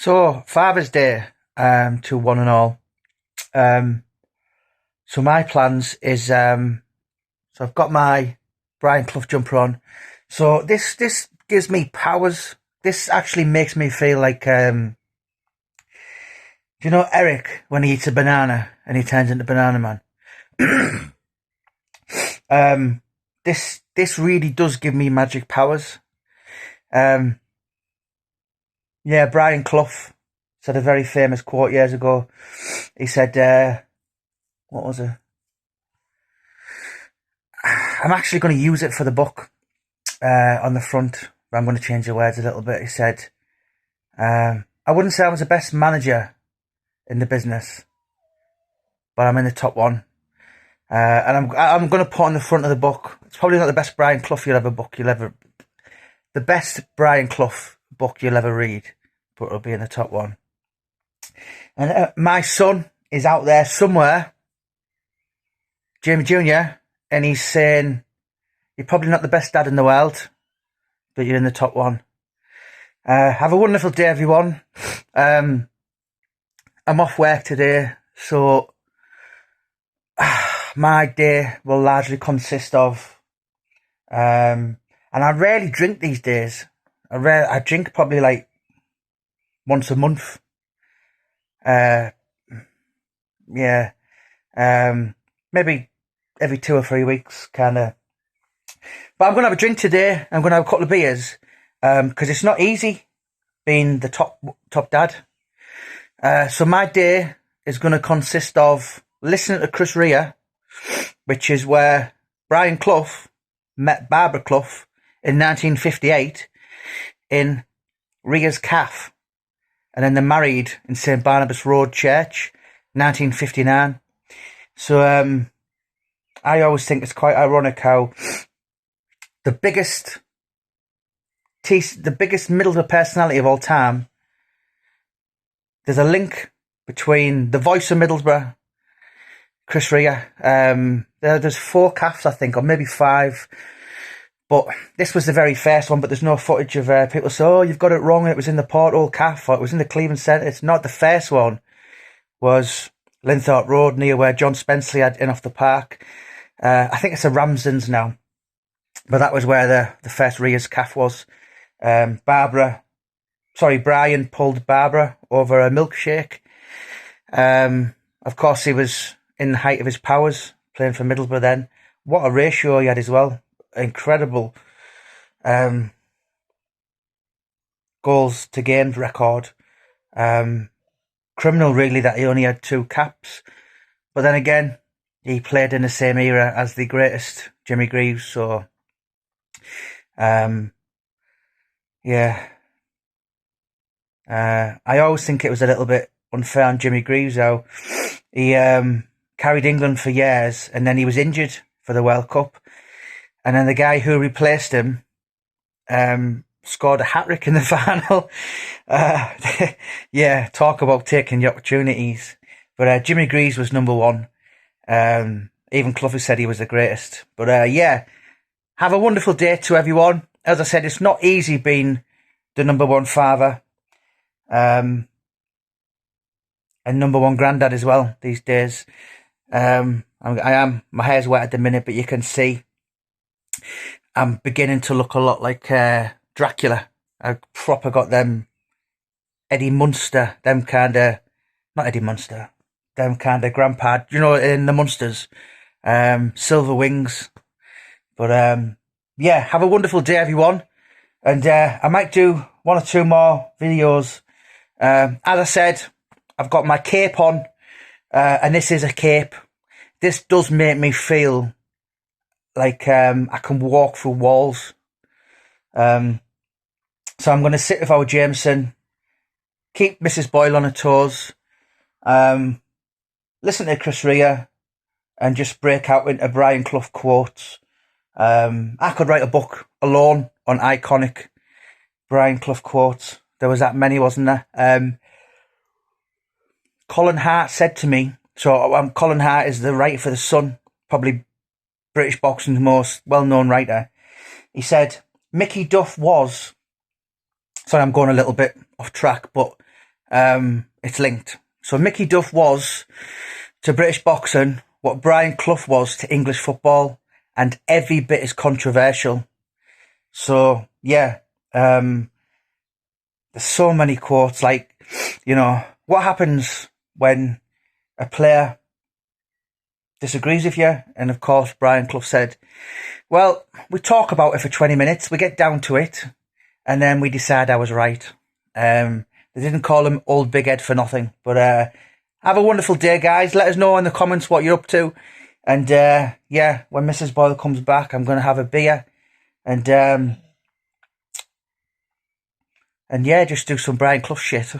So, Father's Day to one and all. Um, so my plans is so I've got my Brian Clough jumper on. So this gives me powers. This actually makes me feel like do you know Eric when he eats a banana and he turns into Banana Man? um, this really does give me magic powers. Um, yeah, Brian Clough said a very famous quote years ago. He said, "What was it? I'm actually going to use it for the book on the front, but I'm going to change the words a little bit." He said, "I wouldn't say I was the best manager in the business, but I'm in the top one." And I'm going to put on the front of the book. It's probably not the best Brian Clough the best Brian Clough book you'll ever read, but it'll be in the top one. And my son is out there somewhere, Jamie Jr., and he's saying, "You're probably not the best dad in the world, but you're in the top one." Have a wonderful day, everyone. I'm off work today, so my day will largely consist of, and I rarely drink these days. I drink probably like once a month. Yeah, maybe every 2 or 3 weeks, kind of. But I'm gonna have a drink today. I'm gonna have a couple of beers, because it's not easy being the top dad. So my day is going to consist of listening to Chris Rea, which is where Brian Clough met Barbara Clough in 1958 in Rea's Calf, and then they're married in St Barnabas Road Church, 1959. So I always think it's quite ironic how the biggest Middlesbrough personality of all time, there's a link between the voice of Middlesbrough, Chris Rea. There's 4 calves, I think, or maybe 5. But this was the very first one, but there's no footage of people say, "Oh, you've got it wrong, it was in the Porthole Calf, or it was in the Cleveland Centre." It's not. The first one was Linthorpe Road, near where John Spenceley had In Off the Park. I think it's a Ramsden's now. But that was where the first Rea's Calf was. Brian pulled Barbara over a milkshake. Of course, he was in the height of his powers, playing for Middlesbrough then. What a ratio he had as well. Incredible goals to games record. Criminal, really, that he only had 2 caps. But then again, he played in the same era as the greatest Jimmy Greaves, so yeah. I always think it was a little bit unfair on Jimmy Greaves how he carried England for years and then he was injured for the World Cup, and then the guy who replaced him scored a hat-trick in the final. Yeah, talk about taking the opportunities. But Jimmy Greaves was number one. Even Clough said he was the greatest. But yeah, have a wonderful day to everyone. As I said, it's not easy being the number one father and number one granddad as well these days. My hair's wet at the minute, but you can see I'm beginning to look a lot like Dracula. I proper got them Eddie Munster, them kind of, not Eddie Munster, them kind of grandpa, you know, in the Munsters, silver wings. But yeah, have a wonderful day, everyone. And I might do 1 or 2 more videos. As I said, I've got my cape on, and this is a cape. This does make me feel like I can walk through walls. So I'm going to sit with our Jameson, keep Mrs. Boyle on her toes, listen to Chris Rea, and just break out into Brian Clough quotes. I could write a book alone on iconic Brian Clough quotes. There was that many, wasn't there? Colin Hart said to me, so Colin Hart is the writer for The Sun, probably British boxing's most well-known writer. He said, Mickey Duff was, sorry, I'm going a little bit off track, but it's linked. So Mickey Duff was to British boxing what Brian Clough was to English football, and every bit as controversial. So yeah, there's so many quotes, like, what happens when a player disagrees with you? And of course, Brian Clough said, well, we talk about it for 20 minutes, we get down to it, and then we decide I was right. They didn't call him Old Big Ed for nothing. But have a wonderful day, guys. Let us know in the comments what you're up to. And yeah, when Mrs. Boyle comes back, I'm going to have a beer. And yeah, just do some Brian Clough shit.